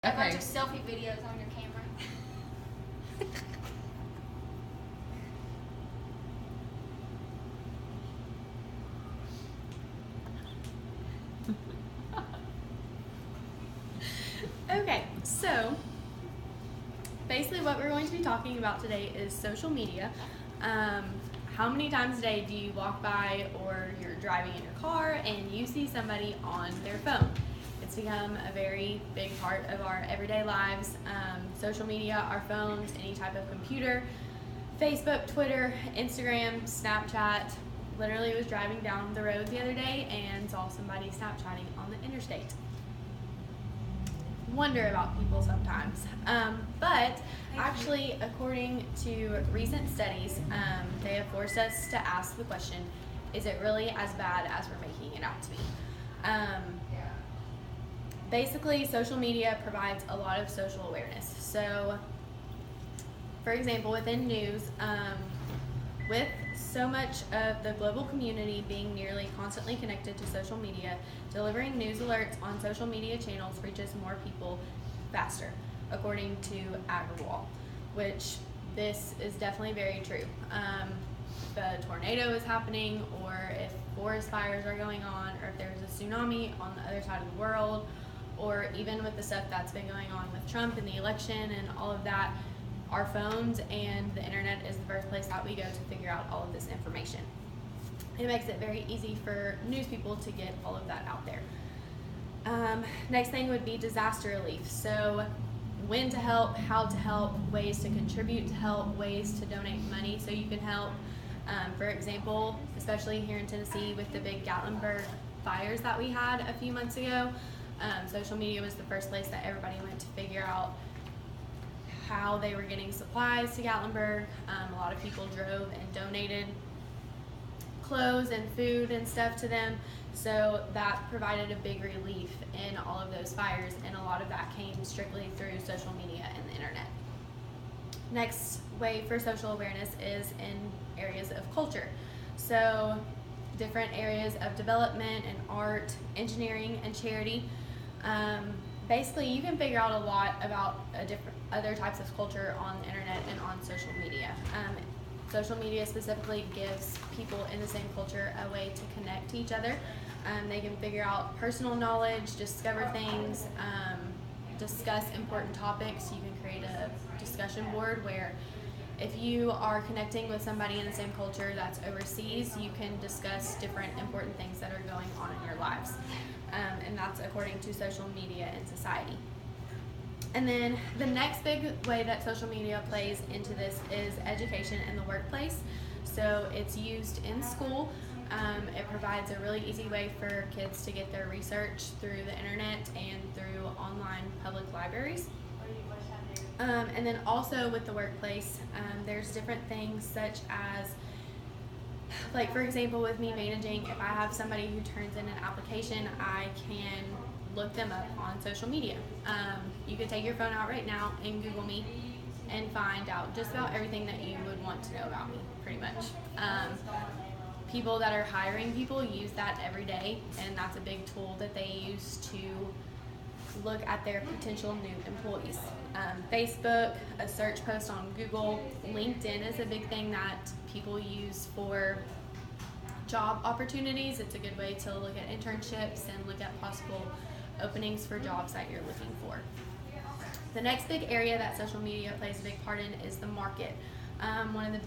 A bunch of selfie videos on your camera. Okay, so basically what we're going to be talking about today is social media. How many times a day do you walk by or you're driving in your car and you see somebody on their phone? It's become a very big part of our everyday lives. Social media, our phones, any type of computer, Facebook, Twitter, Instagram, Snapchat. Literally was driving down the road the other day and saw somebody Snapchatting on the interstate. Wonder about people sometimes. But actually, according to recent studies, they have forced us to ask the question, is it really as bad as we're making it out to be? Basically, social media provides a lot of social awareness. So, for example, within news, with so much of the global community being nearly constantly connected to social media, delivering news alerts on social media channels reaches more people faster, according to AgriWall, which this is definitely very true. If a tornado is happening, or if forest fires are going on, or if there's a tsunami on the other side of the world, or even with the stuff that's been going on with Trump and the election and all of that, our phones and the internet is the first place that we go to figure out all of this information. It makes it very easy for news people to get all of that out there. Next thing would be disaster relief. So when to help, how to help, ways to contribute to help, ways to donate money so you can help. For example, especially here in Tennessee with the big Gatlinburg fires that we had a few months ago, social media was the first place that everybody went to figure out how they were getting supplies to Gatlinburg. A lot of people drove and donated clothes and food and stuff to them, so that provided a big relief in all of those fires, and a lot of that came strictly through social media and the internet. Next way for social awareness is in areas of culture. So different areas of development and art, engineering, and charity. Basically, you can figure out a lot about other types of culture on the internet and on social media. Social media specifically gives people in the same culture a way to connect to each other. They can figure out personal knowledge, discover things, discuss important topics. You can create a discussion board where if you are connecting with somebody in the same culture that's overseas, you can discuss different important things that are going on in your lives. And that's according to social media and society. And then the next big way that social media plays into this is education in the workplace. So it's used in school. It provides a really easy way for kids to get their research through the internet and through online public libraries. And then also with the workplace, there's different things such as, like for example, with me managing, if I have somebody who turns in an application, I can look them up on social media. You can take your phone out right now and Google me and find out just about everything that you would want to know about me, pretty much. People that are hiring people use that every day, and that's a big tool that they use to look at their potential new employees. Facebook, a search post on Google, LinkedIn is a big thing that people use for job opportunities. It's a good way to look at internships and look at possible openings for jobs that you're looking for. The next big area that social media plays a big part in is the market. One of the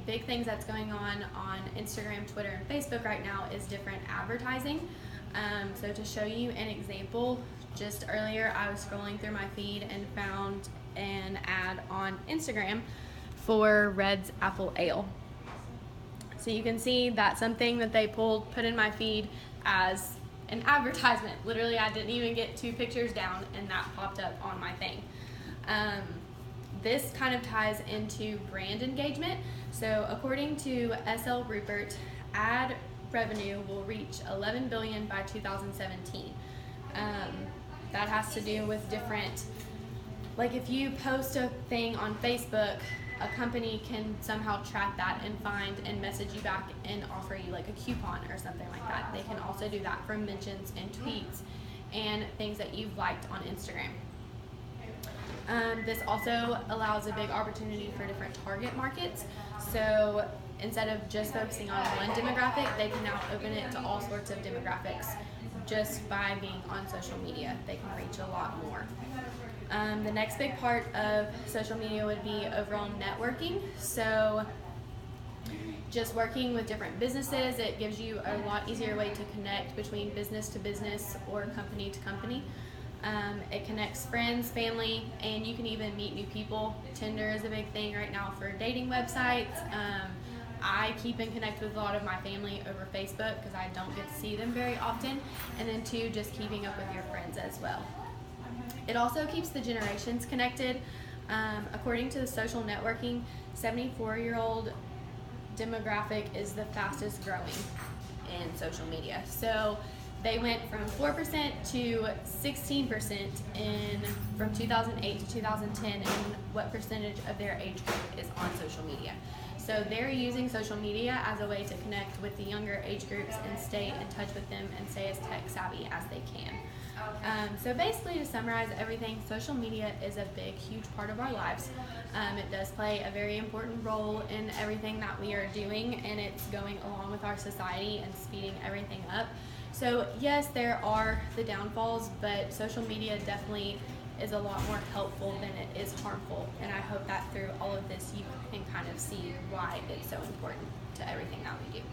big things that's going on Instagram, Twitter, and Facebook right now is different advertising. So to show you an example, just earlier I was scrolling through my feed and found an ad on Instagram for Red's Apple Ale. So you can see that's something that they put in my feed as an advertisement. Literally, I didn't even get 2 pictures down and that popped up on my thing. This kind of ties into brand engagement. So according to SL Rupert, ad revenue will reach $11 billion by 2017. That has to do with different, like if you post a thing on Facebook, a company can somehow track that and find and message you back and offer you like a coupon or something like that. They can also do that from mentions and tweets and things that you've liked on Instagram. This also allows a big opportunity for different target markets. So instead of just focusing on one demographic, they can now open it to all sorts of demographics just by being on social media. They can reach a lot more. The next big part of social media would be overall networking. So just working with different businesses, it gives you a lot easier way to connect between business to business or company to company. It connects friends, family, and you can even meet new people. Tinder is a big thing right now for dating websites. I keep in connect with a lot of my family over Facebook because I don't get to see them very often. And then two, just keeping up with your friends as well. It also keeps the generations connected. According to the social networking, 74-year-old demographic is the fastest growing in social media. So they went from 4% to 16% from 2008 to 2010 in what percentage of their age group is on social media. So they're using social media as a way to connect with the younger age groups and stay in touch with them and stay as tech savvy as they can. So basically, to summarize everything, social media is a big, huge part of our lives. It does play a very important role in everything that we are doing, and it's going along with our society and speeding everything up. So yes, there are the downfalls, but social media definitely is a lot more helpful than it is harmful. And I hope that through all of this, you can kind of see why it's so important to everything that we do.